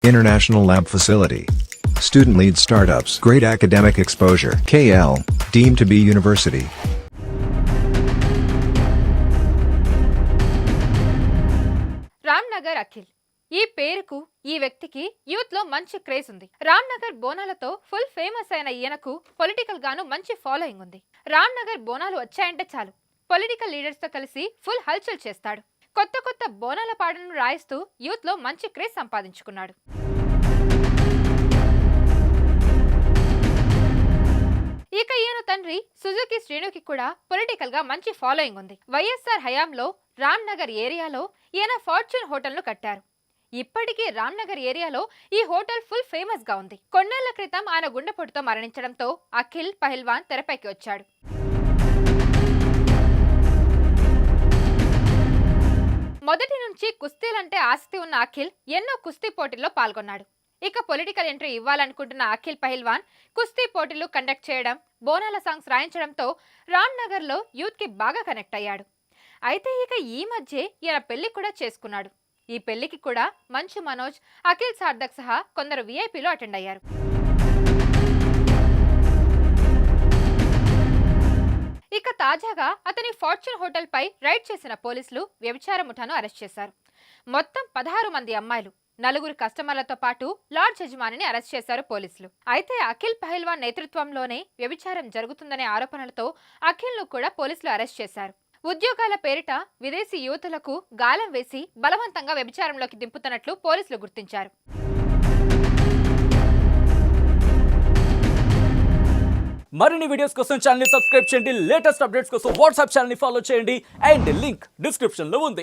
International lab facility. Student-led startups. Great academic exposure. KL, deemed to be university. Ramnagar Akhil ఈ పేరుకు ఈ వ్యక్తికి youth లో మంచి క్రేజ్ ఉంది. రామ్నగర్ బోనాలతో ఫుల్ ఫేమస్ అయిన ఈయనకు పొలిటికల్ గాను మంచి ఫాలోయింగ్ ఉంది. రామ్నగర్ బోనాలు వచ్చాయంటే చాలు పొలిటికల్ లీడర్స్ తో కలిసి ఫుల్ హల్చల్ చేస్తాడు. కొత్త కొత్త బోనాల పాటలను రాయిస్తూ యూత్ లో మంచి క్రేజ్ సంపాదించుకున్నాడు. ఇక ఈయన తండ్రి సుజుకి శ్రీనుకి కూడా పొలిటికల్ గా మంచి ఫాలోయింగ్ ఉంది. వైఎస్ఆర్ హయాంలో రామ్నగర్ ఏరియాలో ఈయన ఫార్చ్యూన్ హోటల్ ను కట్టారు. ఇప్పటికీ రామ్నగర్ ఏరియాలో ఈ హోటల్ ఫుల్ ఫేమస్ గా ఉంది. కొన్నేళ్ల క్రితం ఆయన గుండెపోటుతో మరణించడంతో అఖిల్ పహల్వాన్ తెరపైకి వచ్చాడు. మొదటి నుంచి కుస్తీలంటే ఆసక్తి ఉన్న అఖిల్ ఎన్నో కుస్తీ పోటీల్లో పాల్గొన్నాడు. ఇక పొలిటికల్ ఎంట్రీ ఇవ్వాలనుకుంటున్న అఖిల్ పహల్వాన్ కుస్తీ పోటీలు కండక్ట్ చేయడం, బోనాల సాంగ్స్ రాయించడంతో రామ్నగర్ లో యూత్ కి బాగా కనెక్ట్ అయ్యాడు. అయితే ఇక ఈ మధ్య ఈయన పెళ్లి కూడా చేసుకున్నాడు. ఈ పెళ్లికి కూడా మంచు మనోజ్, అఖిల్ సార్థక్ సహా కొందరు విఐపీలు అటెండ్ అయ్యారు. ఇక తాజాగా అతని ఫార్చ్యూన్ హోటల్ పై రైడ్ చేసిన పోలీసులు వ్యభిచార ముఠాను అరెస్ట్ చేశారు. మొత్తం 16 మంది అమ్మాయిలు, 4 కస్టమర్లతో పాటు లాడ్జ్ యజమానిని అరెస్ట్ చేశారు పోలీసులు. అయితే అఖిల్ పహల్వాన్ నేతృత్వంలోనే వ్యభిచారం జరుగుతుందనే ఆరోపణలతో అఖిల్ ను కూడా పోలీసులు అరెస్ట్ చేశారు. ఉద్యోగాల పేరిట విదేశీ యువతులకు గాలం వేసి బలవంతంగా వ్యభిచారంలోకి దింపుతున్నట్లు పోలీసులు గుర్తించారు. మరిన్ని వీడియోస్ కోసం ఛానల్ ని సబ్స్క్రైబ్ చేయండి. లేటెస్ట్ అప్డేట్స్ కోసం వాట్సాప్ ఛానల్ ని ఫాలో చేయండి. అండ్ లింక్ డిస్క్రిప్షన్ లో ఉంది.